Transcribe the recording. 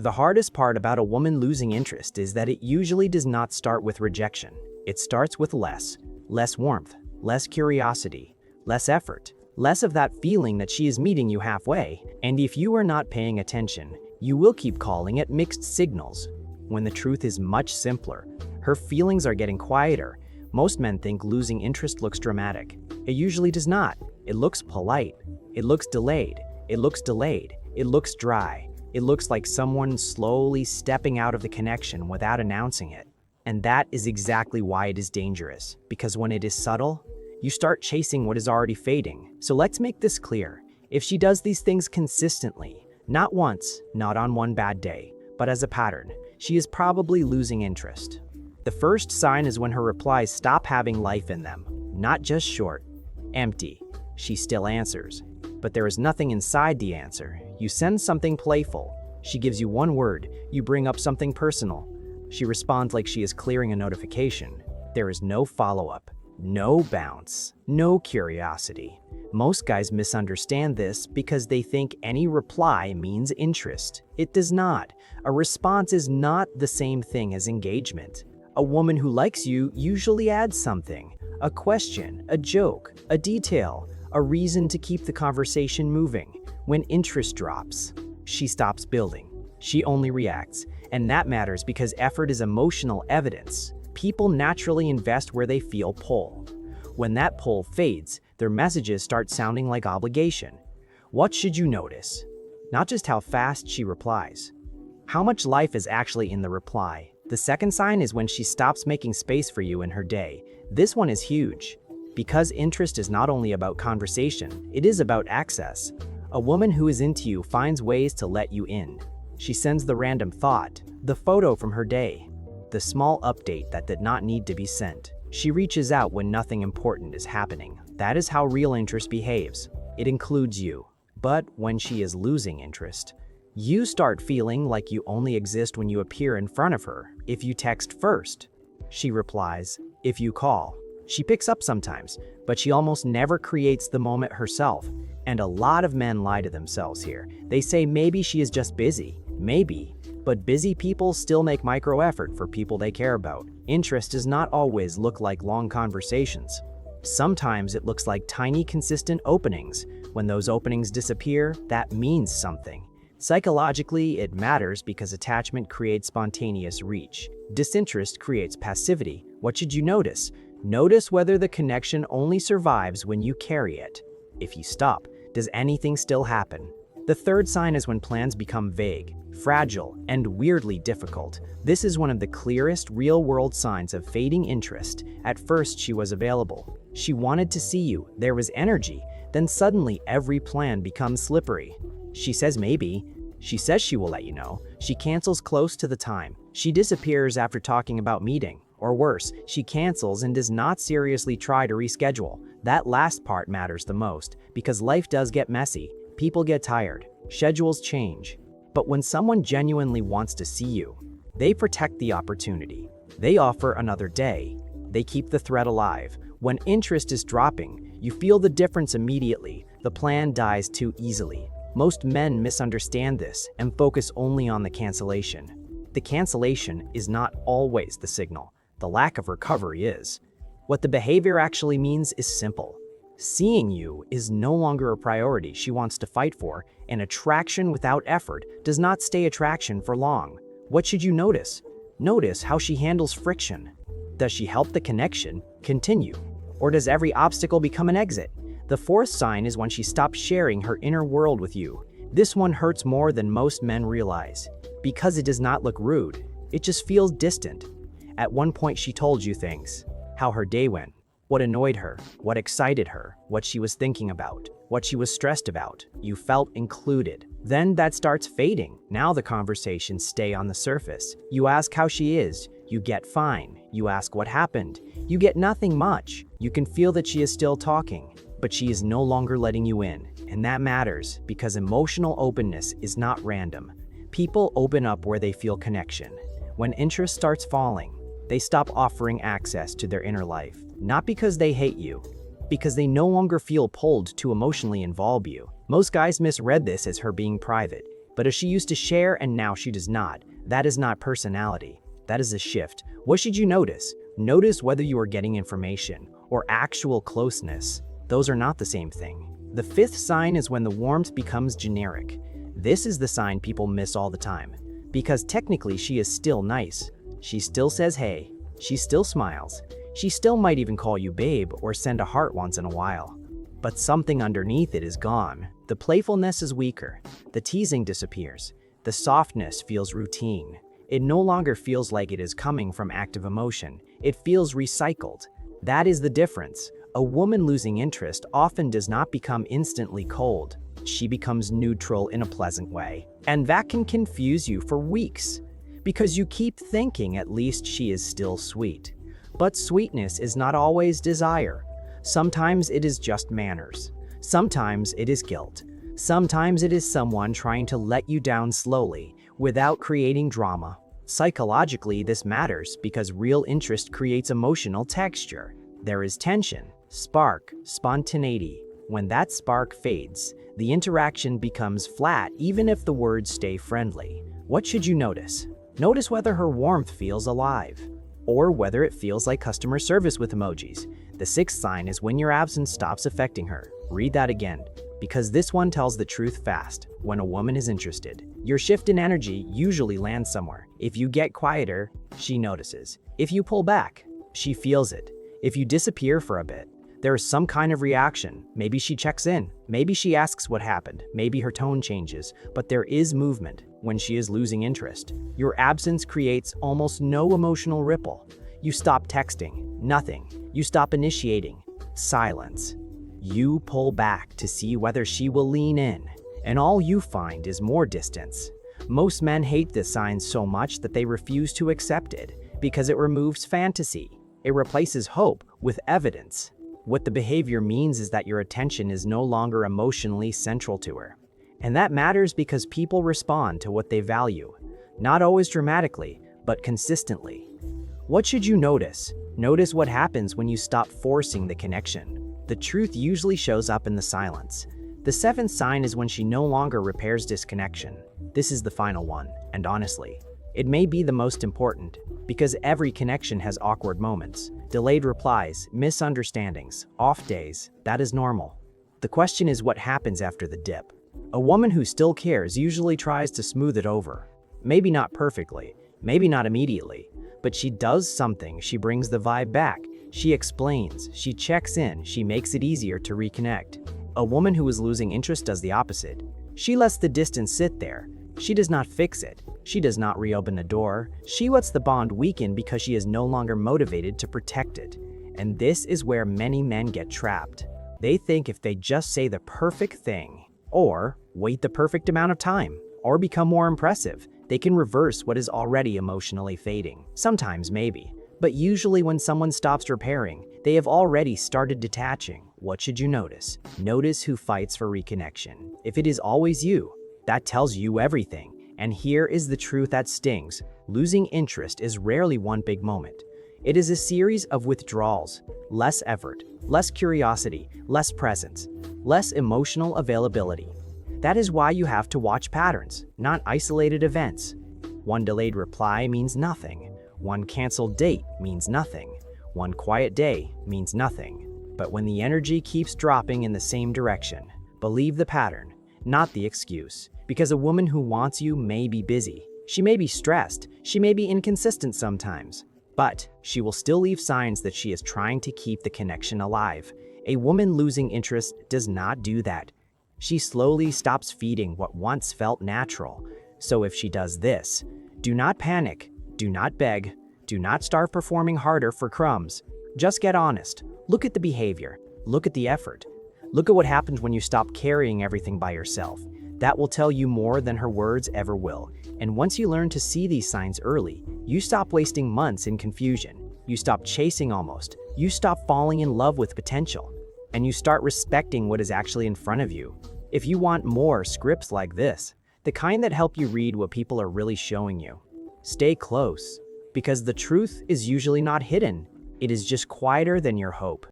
The hardest part about a woman losing interest is that it usually does not start with rejection. It starts with less warmth, less curiosity, less effort, less of that feeling that she is meeting you halfway. And if you are not paying attention, you will keep calling it mixed signals, when the truth is much simpler. Her feelings are getting quieter. Most men think losing interest looks dramatic. It usually does not. It looks polite. It looks delayed. It looks delayed. It looks dry. It looks like someone slowly stepping out of the connection without announcing it. And that is exactly why it is dangerous, because when it is subtle, you start chasing what is already fading. So let's make this clear. If she does these things consistently, not once, not on one bad day, but as a pattern, she is probably losing interest. The first sign is when her replies stop having life in them, not just short, empty. She still answers, but there is nothing inside the answer. You send something playful. She gives you one word. You bring up something personal. She responds like she is clearing a notification. There is no follow-up, no bounce, no curiosity. Most guys misunderstand this because they think any reply means interest. It does not. A response is not the same thing as engagement. A woman who likes you usually adds something, a question, a joke, a detail, a reason to keep the conversation moving. When interest drops, she stops building. She only reacts. And that matters because effort is emotional evidence. People naturally invest where they feel pull. When that pull fades, their messages start sounding like obligation. What should you notice? Not just how fast she replies. How much life is actually in the reply. The second sign is when she stops making space for you in her day. This one is huge. Because interest is not only about conversation, it is about access. A woman who is into you finds ways to let you in. She sends the random thought, the photo from her day, the small update that did not need to be sent. She reaches out when nothing important is happening. That is how real interest behaves. It includes you. But when she is losing interest, you start feeling like you only exist when you appear in front of her. If you text first, she replies. If you call, she picks up sometimes, but she almost never creates the moment herself. And a lot of men lie to themselves here. They say maybe she is just busy. Maybe. But busy people still make micro effort for people they care about. Interest does not always look like long conversations. Sometimes it looks like tiny consistent openings. When those openings disappear, that means something. Psychologically, it matters because attachment creates spontaneous reach. Disinterest creates passivity. What should you notice? Notice whether the connection only survives when you carry it. If you stop, does anything still happen? The third sign is when plans become vague, fragile, and weirdly difficult. This is one of the clearest real-world signs of fading interest. At first, she was available. She wanted to see you. There was energy. Then suddenly, every plan becomes slippery. She says maybe. She says she will let you know. She cancels close to the time. She disappears after talking about meeting. Or worse, she cancels and does not seriously try to reschedule. That last part matters the most, because life does get messy. People get tired. Schedules change. But when someone genuinely wants to see you, they protect the opportunity. They offer another day. They keep the thread alive. When interest is dropping, you feel the difference immediately. The plan dies too easily. Most men misunderstand this and focus only on the cancellation. The cancellation is not always the signal. The lack of recovery is. What the behavior actually means is simple. Seeing you is no longer a priority she wants to fight for, and attraction without effort does not stay attraction for long. What should you notice? Notice how she handles friction. Does she help the connection continue? Or does every obstacle become an exit? The fourth sign is when she stops sharing her inner world with you. This one hurts more than most men realize. Because it does not look rude, it just feels distant. At one point she told you things. How her day went. What annoyed her, what excited her, what she was thinking about, what she was stressed about. You felt included. Then that starts fading. Now the conversations stay on the surface. You ask how she is. You get fine. You ask what happened. You get nothing much. You can feel that she is still talking, but she is no longer letting you in. And that matters because emotional openness is not random. People open up where they feel connection. When interest starts falling, they stop offering access to their inner life. Not because they hate you, because they no longer feel pulled to emotionally involve you. Most guys misread this as her being private. But as she used to share and now she does not, that is not personality. That is a shift. What should you notice? Notice whether you are getting information or actual closeness. Those are not the same thing. The fifth sign is when the warmth becomes generic. This is the sign people miss all the time. Because technically she is still nice. She still says hey. She still smiles. She still might even call you babe or send a heart once in a while. But something underneath it is gone. The playfulness is weaker. The teasing disappears. The softness feels routine. It no longer feels like it is coming from active emotion. It feels recycled. That is the difference. A woman losing interest often does not become instantly cold. She becomes neutral in a pleasant way. And that can confuse you for weeks, because you keep thinking at least she is still sweet. But sweetness is not always desire. Sometimes it is just manners. Sometimes it is guilt. Sometimes it is someone trying to let you down slowly without creating drama. Psychologically, this matters because real interest creates emotional texture. There is tension, spark, spontaneity. When that spark fades, the interaction becomes flat even if the words stay friendly. What should you notice? Notice whether her warmth feels alive, or whether it feels like customer service with emojis. The sixth sign is when your absence stops affecting her. Read that again, because this one tells the truth fast. When a woman is interested, your shift in energy usually lands somewhere. If you get quieter, she notices. If you pull back, she feels it. If you disappear for a bit, there is some kind of reaction. Maybe she checks in. Maybe she asks what happened. Maybe her tone changes, but there is movement when she is losing interest. Your absence creates almost no emotional ripple. You stop texting, nothing. You stop initiating, silence. You pull back to see whether she will lean in, and all you find is more distance. Most men hate this sign so much that they refuse to accept it because it removes fantasy. It replaces hope with evidence. What the behavior means is that your attention is no longer emotionally central to her. And that matters because people respond to what they value, not always dramatically, but consistently. What should you notice? Notice what happens when you stop forcing the connection. The truth usually shows up in the silence. The seventh sign is when she no longer repairs disconnection. This is the final one, and honestly, it may be the most important, because every connection has awkward moments, delayed replies, misunderstandings, off days. That is normal. The question is what happens after the dip. A woman who still cares usually tries to smooth it over. Maybe not perfectly, maybe not immediately, but she does something. She brings the vibe back. She explains, she checks in, she makes it easier to reconnect. A woman who is losing interest does the opposite. She lets the distance sit there. She does not fix it. She does not reopen the door. She lets the bond weaken because she is no longer motivated to protect it. And this is where many men get trapped. They think if they just say the perfect thing, or wait the perfect amount of time, or become more impressive, they can reverse what is already emotionally fading. Sometimes maybe, but usually when someone stops repairing, they have already started detaching. What should you notice? Notice who fights for reconnection. If it is always you, that tells you everything. And here is the truth that stings. Losing interest is rarely one big moment. It is a series of withdrawals, less effort, less curiosity, less presence, less emotional availability. That is why you have to watch patterns, not isolated events. One delayed reply means nothing. One canceled date means nothing. One quiet day means nothing. But when the energy keeps dropping in the same direction, believe the pattern, not the excuse. Because a woman who wants you may be busy. She may be stressed. She may be inconsistent sometimes. But she will still leave signs that she is trying to keep the connection alive. A woman losing interest does not do that. She slowly stops feeding what once felt natural. So if she does this, do not panic, do not beg, do not start performing harder for crumbs. Just get honest. Look at the behavior. Look at the effort. Look at what happens when you stop carrying everything by yourself. That will tell you more than her words ever will. And once you learn to see these signs early, you stop wasting months in confusion. You stop chasing almost. You stop falling in love with potential. And you start respecting what is actually in front of you. If you want more scripts like this, the kind that help you read what people are really showing you, stay close, because the truth is usually not hidden. It is just quieter than your hope.